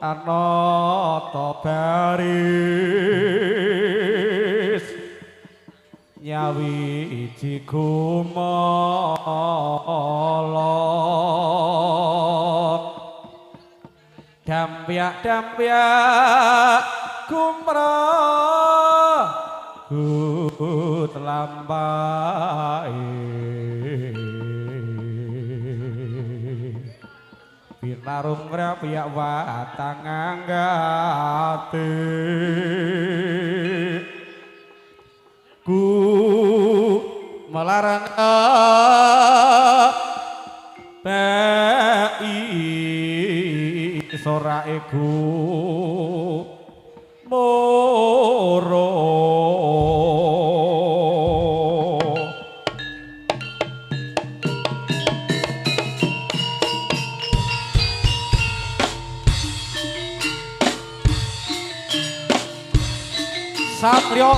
anata baris nyawiji gumolot dampyak kumrah gut lampai pinarung rapiak watang anggate ku melarang soraeku moro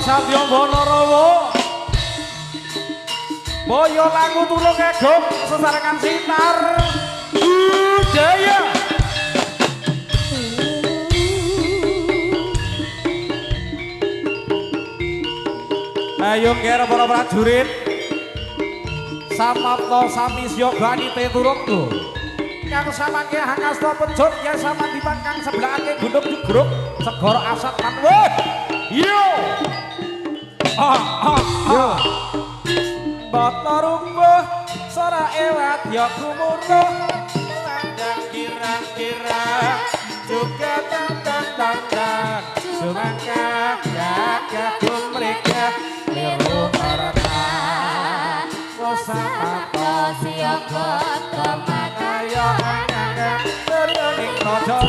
Satrio Bonorowo Boyo lagu tulung egom sesarengan sinar budaya ayo kira para prajurit samapto sami syogani teturungku kang samangke hangasta penjut ya sama dipangkang sebelahake gunung jugruk segara asat lan yo bata rumbuh sora ewat ya kumurno landang kira-kira juga tang-tang sumangka gagah kumrika liru marana wasapata siyaga temakayo ananda teryoning rojo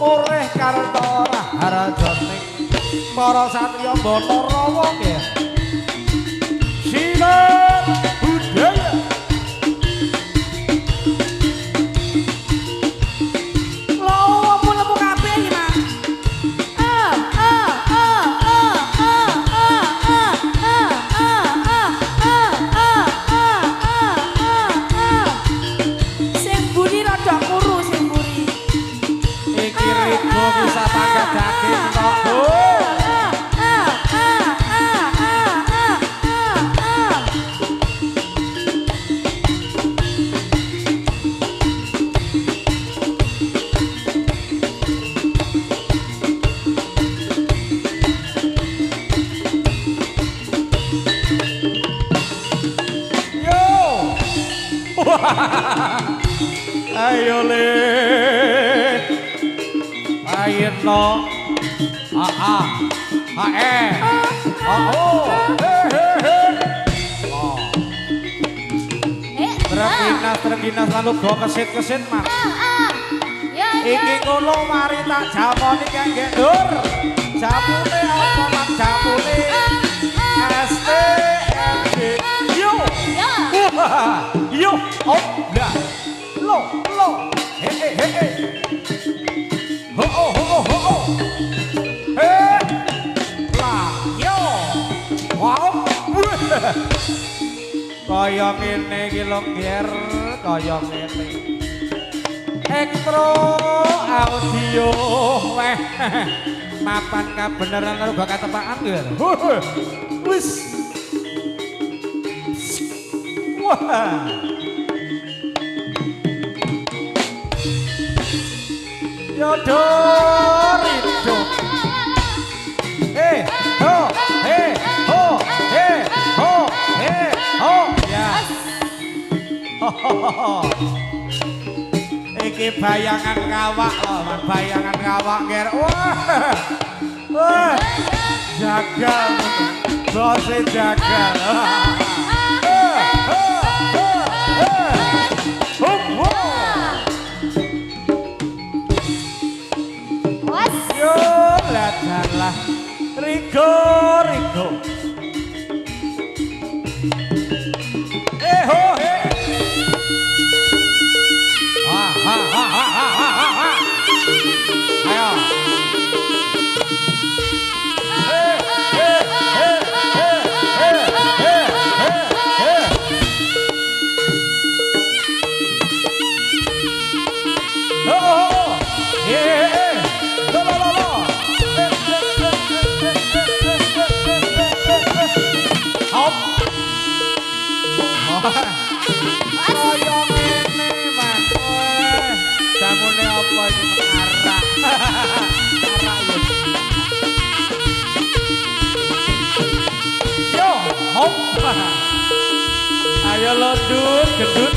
mureh karto harajoning para satria Bonorowo ya sinar budaya lo apa kabeh iki Mas sing buri rada kuru sing buri iki rego bisa tangga daging tok ayo le ayo terginas lalu go kesit Mas iki ngono mari tak jamoni kangge dur jamune apa mak jamune STMD yo oh dah lo he ho lah yo wow kaya ngene iki lho ger kaya ngene Elektro audio weh mapan kabeneran karo gak ketepaan lho wis wah Yodorido ya iki bayangan kawak loh bayangan kawak ger wah jagal bose jagal yo ladalah Rigo ho he ayo Kaya ngene Mas. Jamune apa iki mengarak. Arak yo. Yo, hop. Ayo lo gendut.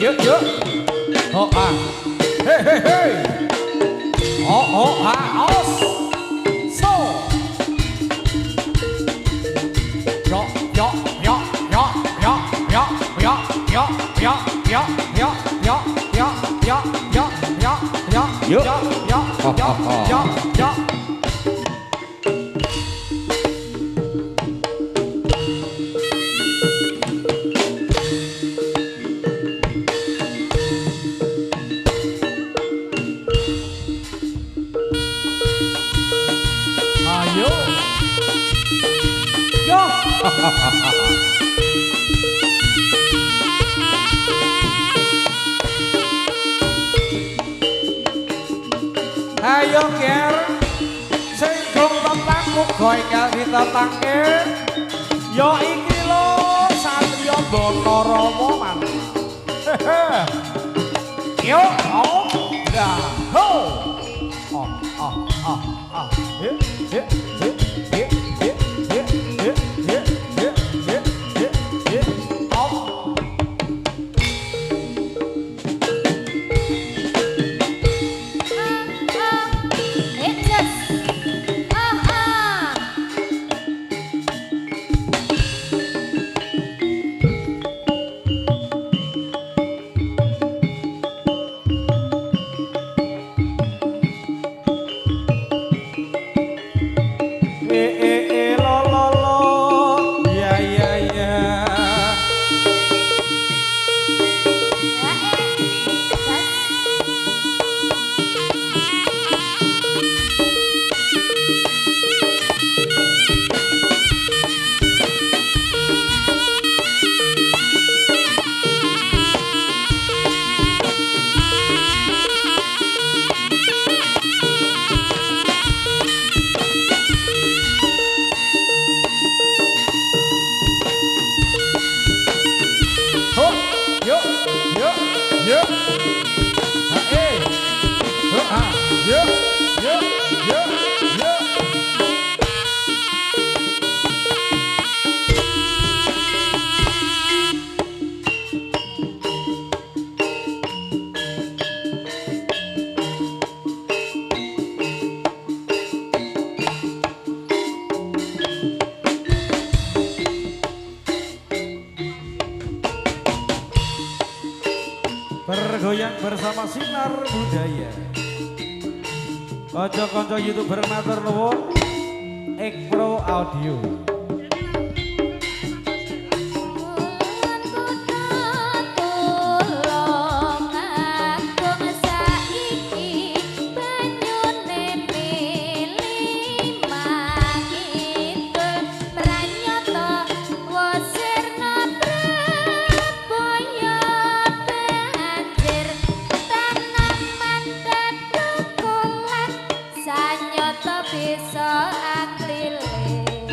Yuk. Oh ah. Hey. Oh ah. Os. So. Yo. Ayo. Yo. Ayo ger. Sing gong tentang muga enggal ditetangke. Yo iki lho Satya Batarama man. Yo. Dah. Ho. Bergoyang bersama Sinar Budaya. Konco-konco YouTuber matur nuwun, Ekpro Audio. Bisa akrilik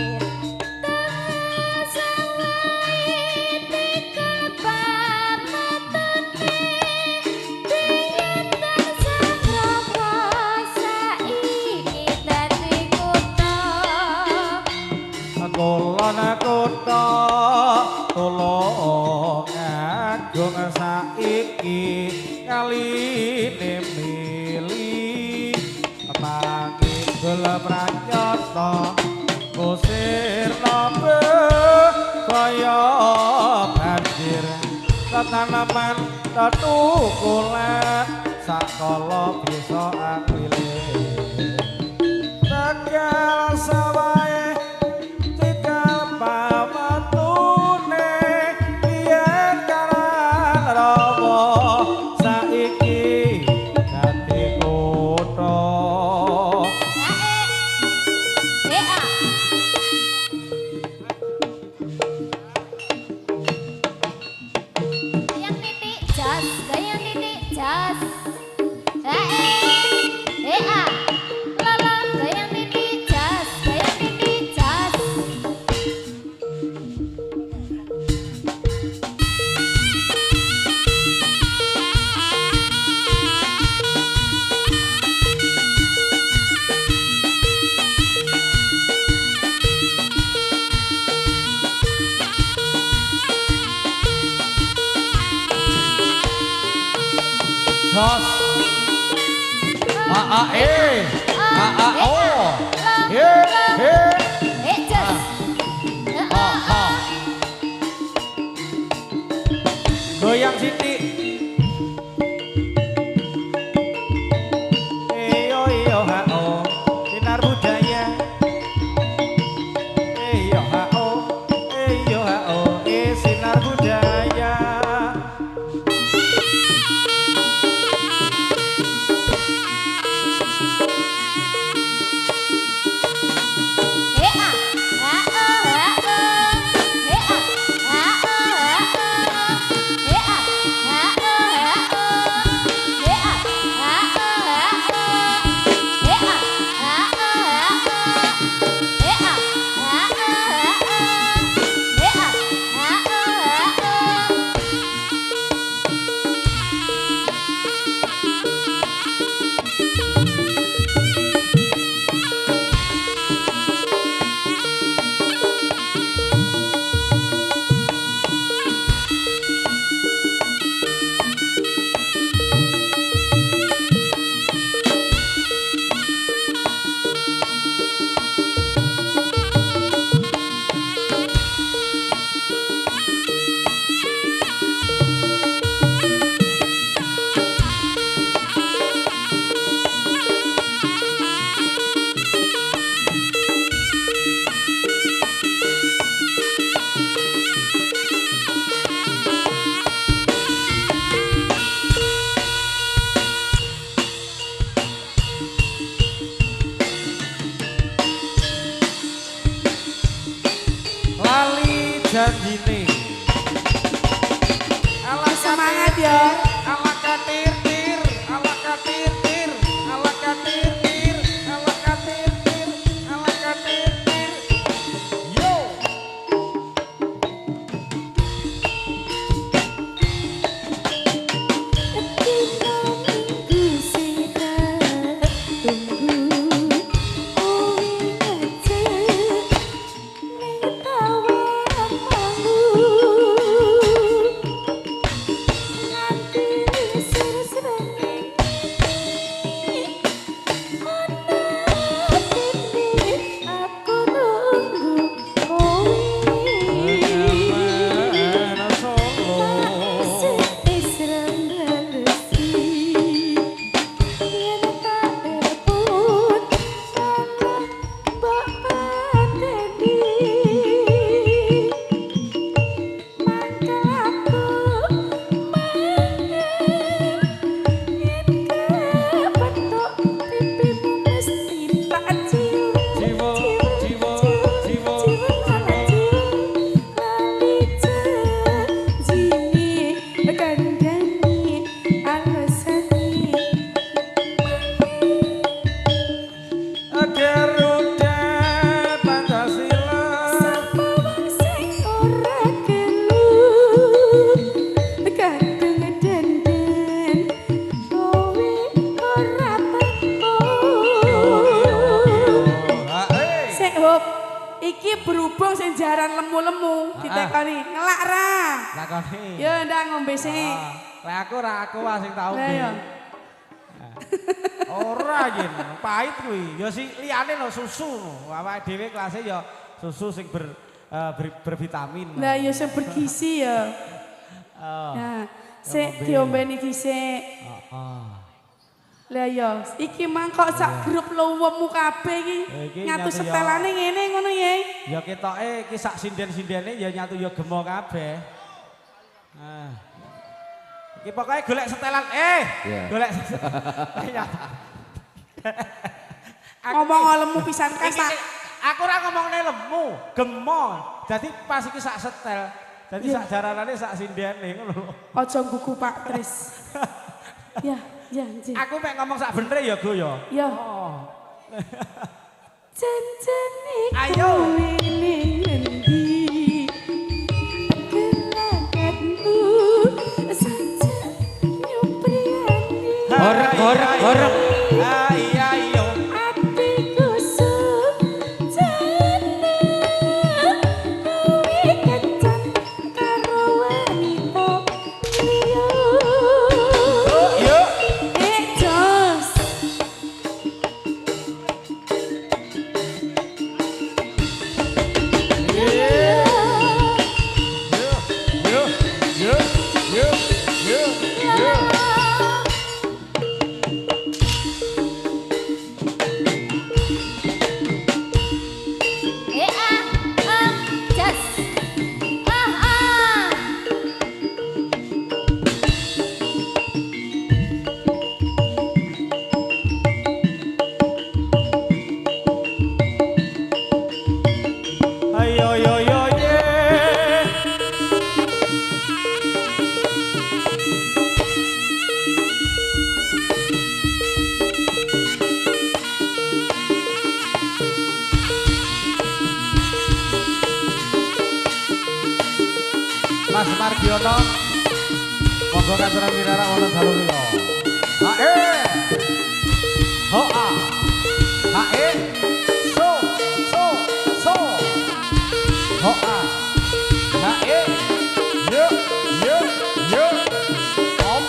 Kulon kutha tulung agung saiki kaline mili manggil pranyata kusir nabe kaya banjir tanaman tetukulan sakala bisa akile tegal sawae Jos. Oh. Goyang sithik. Iyo iyo ha oh. Sinar budaya. Iyo ha oh. Iyo ha oh. Sinar budaya. Janjine ala semangat ya ala katir-tir ala katir-tir ala katir-tir ala katir-tir ala katir-tir yo Iki berhubung sing jaran lemu-lemu ditekoni ngelak ra. Lakoni. Ya ndak ngombe sik. Lek aku wae sing tau Lah ya. Ora yen pahit kuwi. Ya si liyane lho susu. Awake dhewe kelase ya susu sing bervitamin. Lah ya sing bergizi ya. Nah, sik diombeni dhisik. Heeh. Lah ya, iki mangkok sak grup luwemu kabeh iki nyatu setelane ngene ngono ya. Ya ketoke iki sak sinden-sindene ya nyatu ya gemo kabeh. Nah. Iki pokoke golek setelan golek. Ngomong lemu pisan kas tak. Aku ora ngomongne lemu, gemo. Dadi pas iki sak setel. Dadi sak jaranane sak sindene ngono lho. Aja gugu Pak Tris. Ya. Ya, Nji. Aku mek ngomong sak bener ya, Go ya. Ya. Janjane kuwi ning endi? Gelagatmu saja nyupriani. Horeng. Iya iya. Atiku sujana kuwi kecan karo wanita liya. Mas Margiono monggo katuran minara wonten dalu kula. Hae. Hoa. Hae. So. Hoa. Hae. Yo. Om.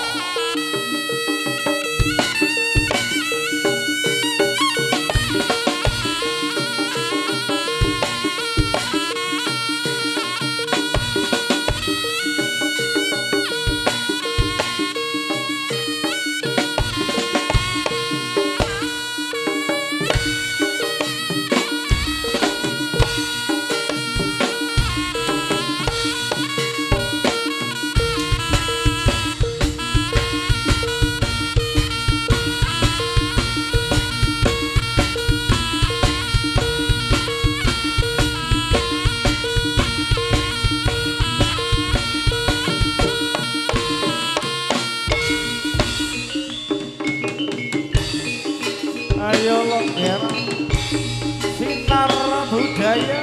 Ayo lengger sinar budaya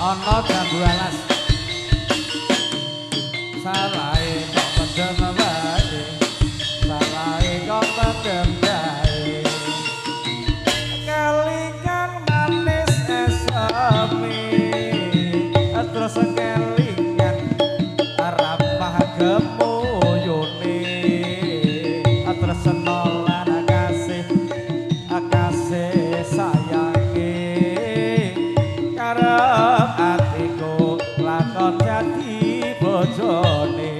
ana jambu alas salahe kok mendem wae salahe kok mendem wae kelingan manis esame terus kelingan rapah gemuyune terus nolan kasih sayange karep atiku lakon dadi bojone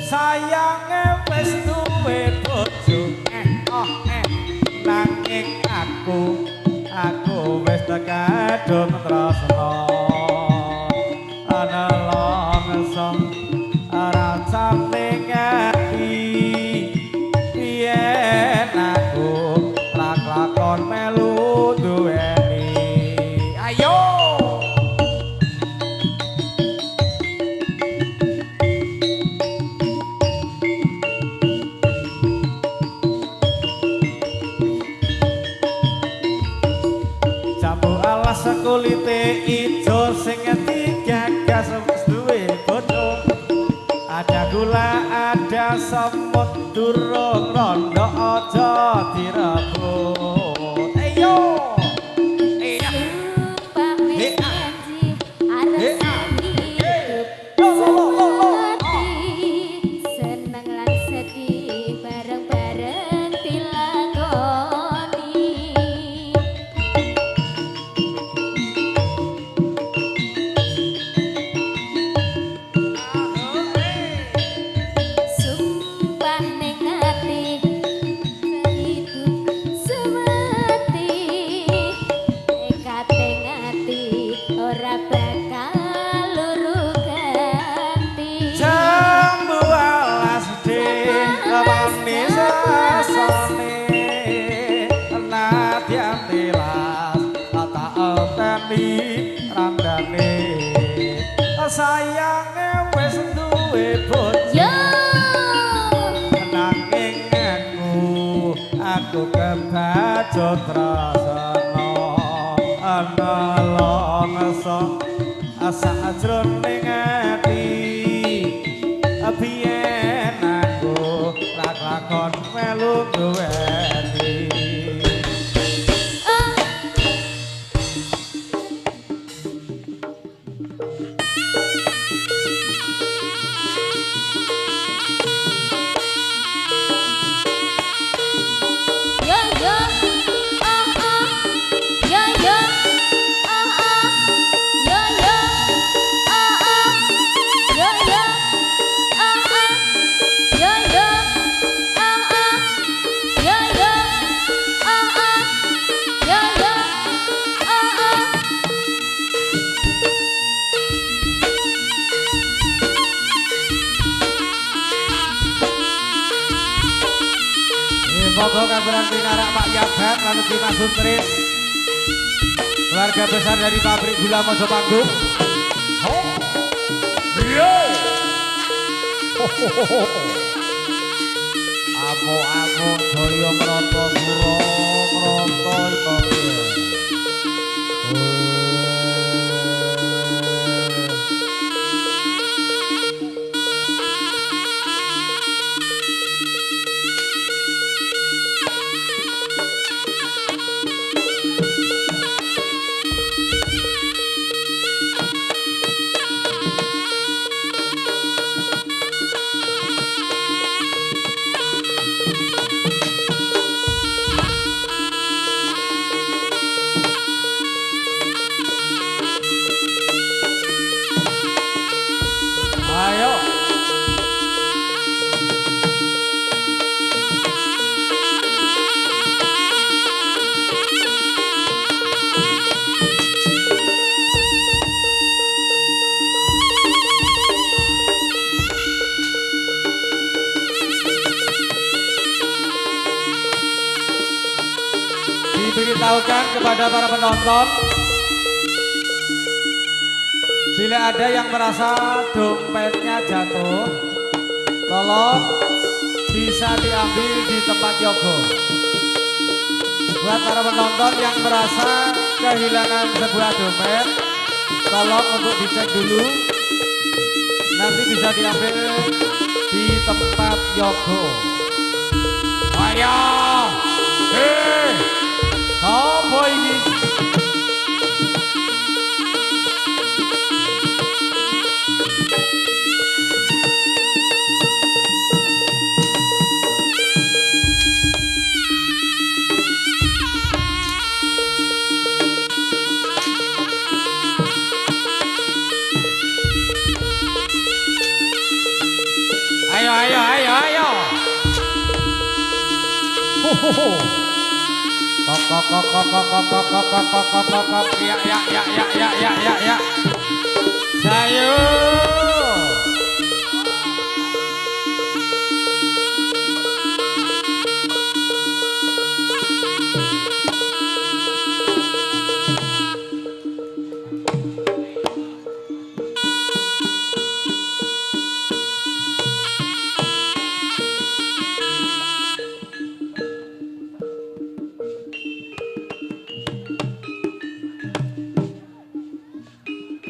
sayange wis duwe bojo nanging aku wis tekadung tresna ana longso ora sampe ngati yen aku lakon melu duweni ayo jambu alas kulite ijo sing digagas wis duwe bojo ada gula ada semut durung rondo aja direbut ayo sumpah wis janji arep hidup semati seneng lan sedih bareng-bareng dilakoni sumpah ning ati hidup semati ekate ngati ora bakal luru ganti jambu alas manis rasane nadyan tilas tak enteni randane sayange wis duwe bojo yo nanging aku kebacut rasana ana longso sajroning ati biyen aku lakon melu duweni yo yo yo yo yo yo yo yo yo yo yo Monggo kabaran pinarak Pak Yabat lan ugi Mas Sutris. Keluarga besar dari pabrik gula Mojopanggung. Amo jaya mrata gura mrata ayo diberitahukan kepada para penonton bila ada yang merasa dompetnya jatuh Tolong bisa diambil di tempat yoga. Buat para penonton yang merasa kehilangan sebuah dompet, tolong untuk dicek dulu. Nanti bisa diambil di tempat yoga. Ayo, apa ini? Ayo. Kok. Ya. Sayo.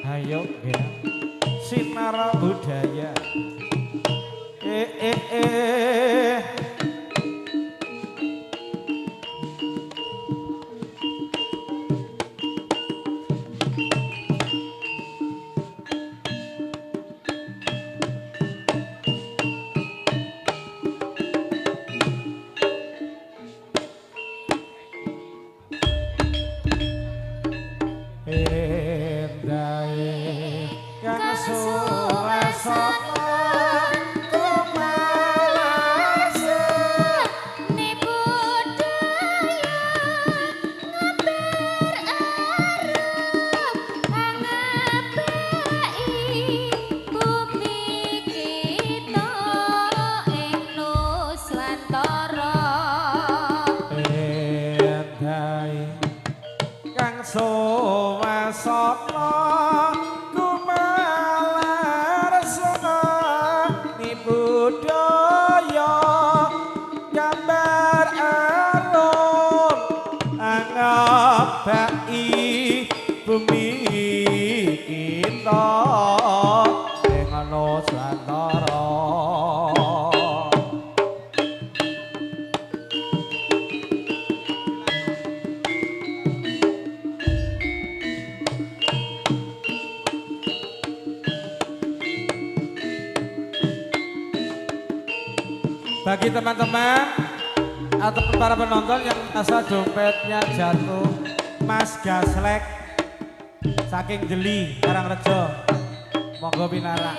Ayo ya, sinar budaya. Bumi kita dengan Nusantara. Bagi teman-teman atau para penonton yang merasa dompetnya jatuh, Mas Gaslek saking Jeli Karangrejo, monggo pinara.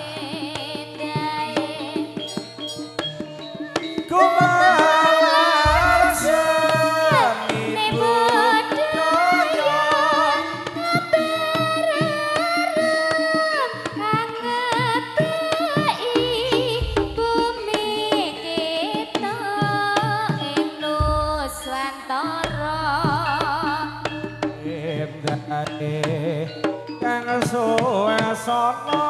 Kumalar seni budaya bumi kita ing Nusantara. Kang suwesana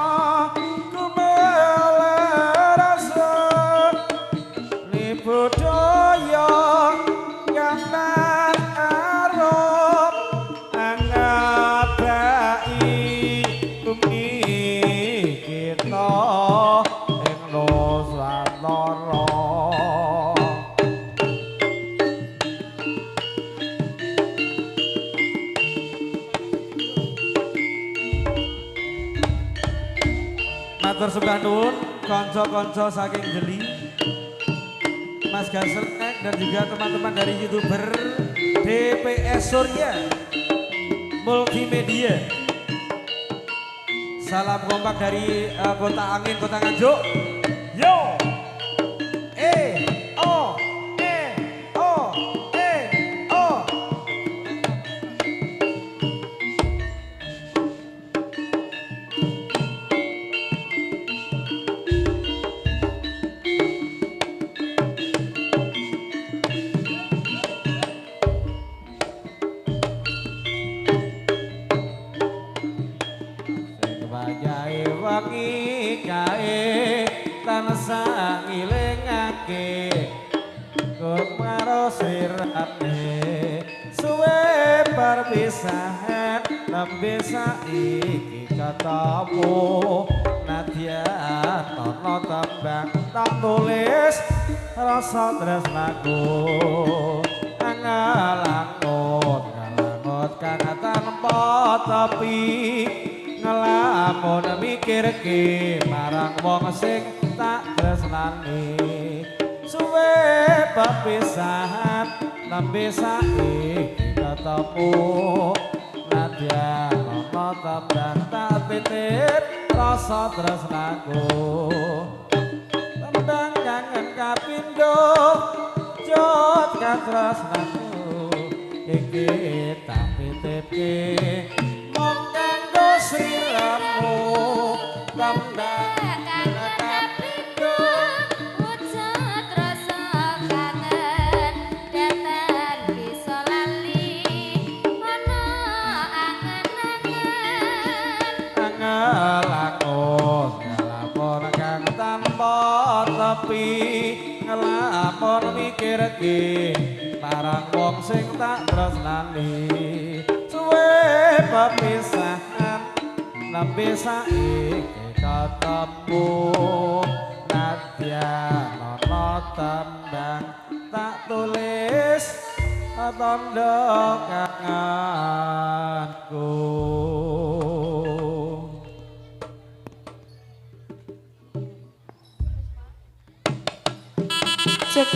kumelar seni budaya gambar arep angabaki bumi kita ing Nusantara. Matur sembah nuwun kanca-kanca saking Jeli, Mas Gaslek dan juga teman-teman dari YouTuber DPS Surya Multimedia. Salam kompak dari Kota Angin, Kota Nganjuk. Yo. Wangi kae tansah iki karo sirane suwe perpisahan nembe saiki ketemu nadyan ana tembang tak tulis rasa tresnaku ngalangut kang tanpa tepi ngelamun mikirke marang wong sing tak tresnani suwe perpisahan nembe saiki ketemu nadyan ana tembang tak titip rasa tresnaku tembang kangen kapindho jot katresnaku iki tak titipke mong kanggo sliramu tembang ngelapor mikirke marang wong sing tak tresnani suwe pepisahan nembe saiki ketemu nadyan ana tembang tak tulis tandha kangenku. Cek.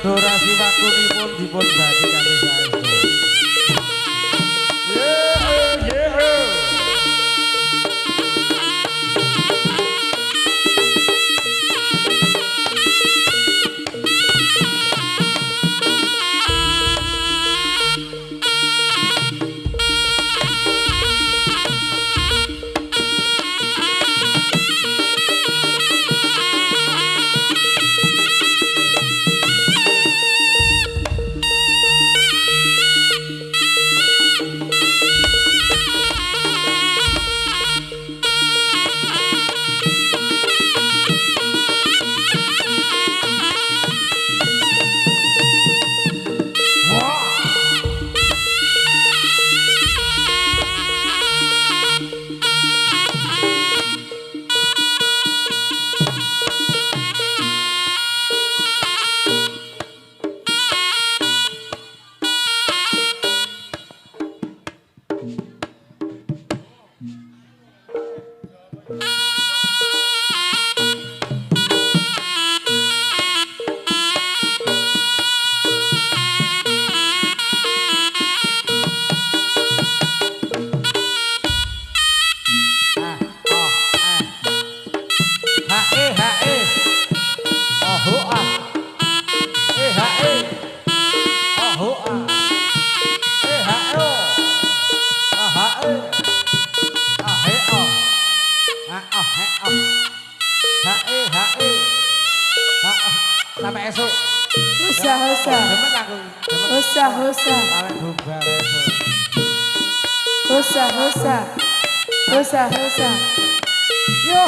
Durasi wakunipun dipun bagi kanthi saestu. Sampai esok. Hosa. Yo.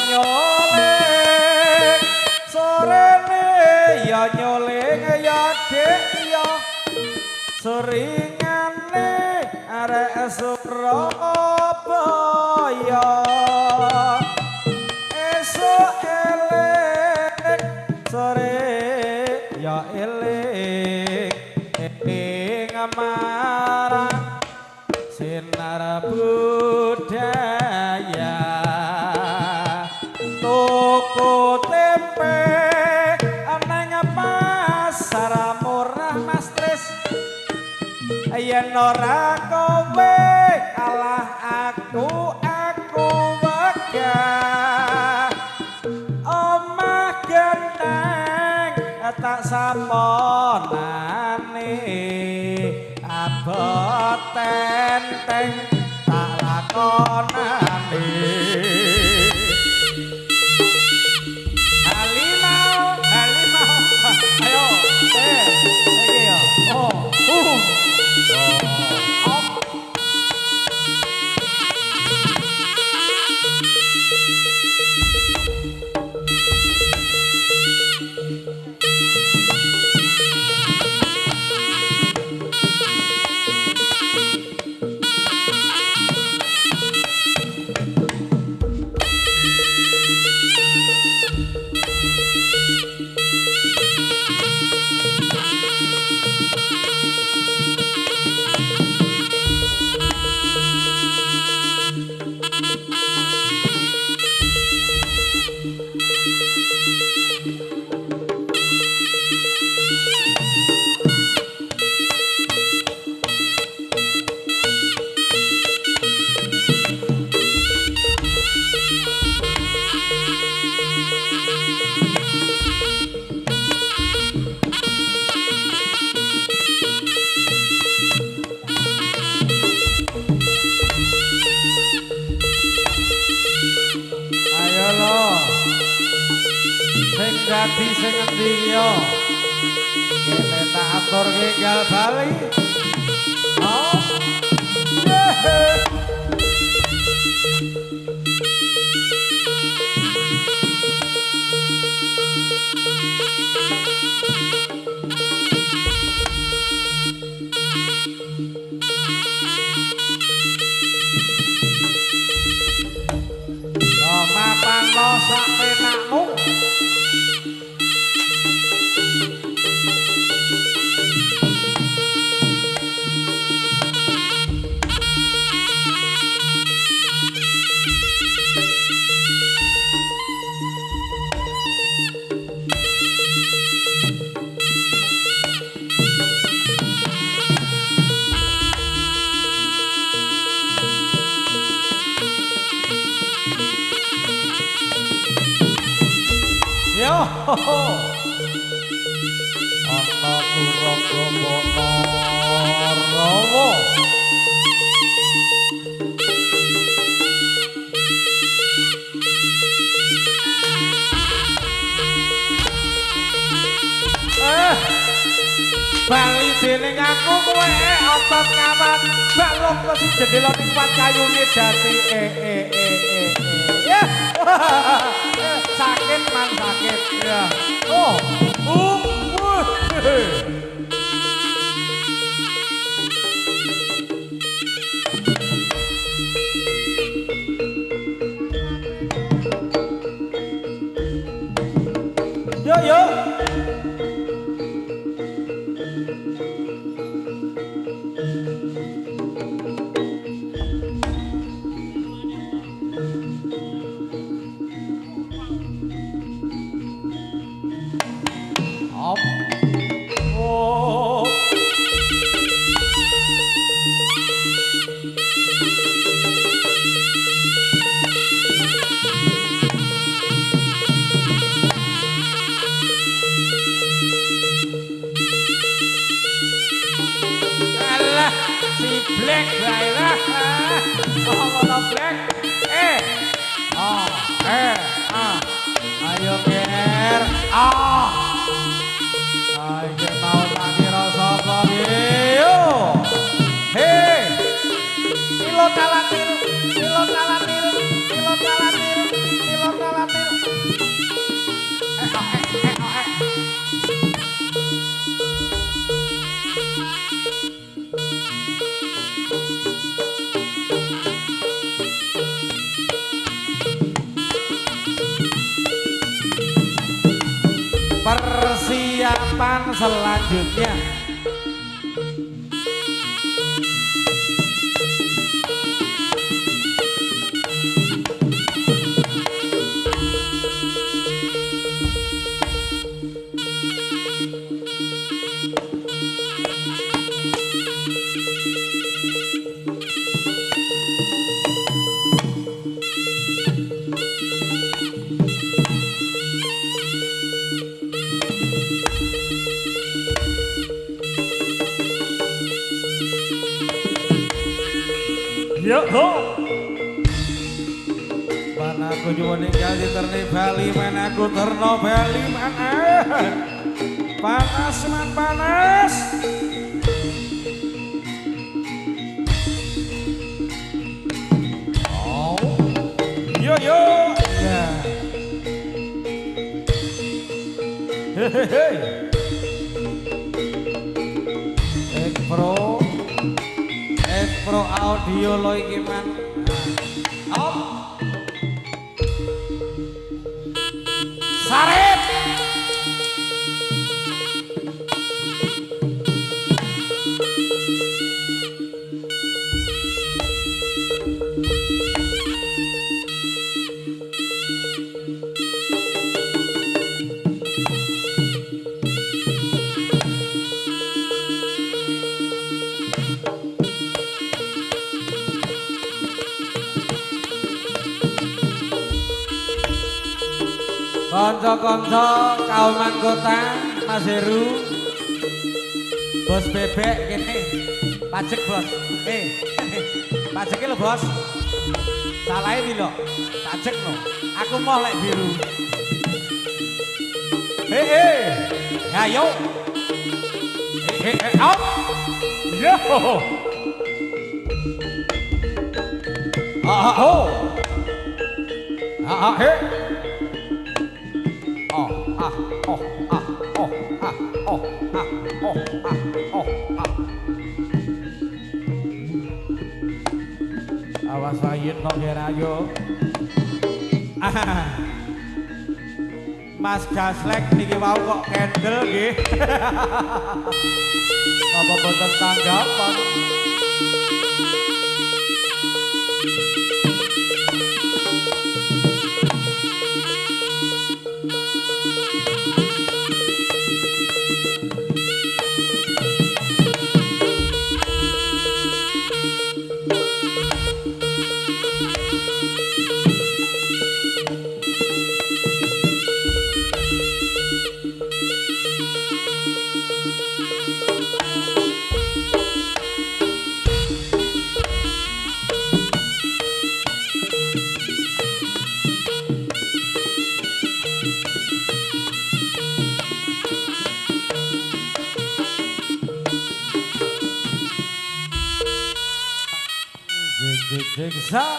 Nyoleng sorene ya nyoleng ya dek ya seringane arek Surabaya esuk elek sore ya elek ing marang sinar budaya tuku tempe nang pasar murah Mas Tris yen ora kowe alah aku wegah omah genteng tak samonane abot tenteng tak lakonane halimau ayo iki yo dadi sing endi yo kene tak aturke gal bali oh mapan lo sak penakmu yo ana turangga Rawa bali dening aku kowe otot kawat balung kesi jendela liwat kayune jati ya sakit man sakit ya oh yo Black baiklah ngono Black ayo ger iki mau tak kira sapa yo he pilot kalatir persiapan selanjutnya Aku cuma ninggal di terni Bali mana aku terno Bali mana. Panas man panas. Oh. Yo yo. Ya. Hehehe. Pro audio lo iki man. Op. Sarip. Konco-konco kauman kota Mas Heru bos bebek gini pajak bos pajaknya lo bos salah ini lo pajak lo aku mau lek biru ayo out yo awas lain kok ayo Mas Gaslek niki wau kok kendel nggih apa boten tanggapan Jig, jig, jig,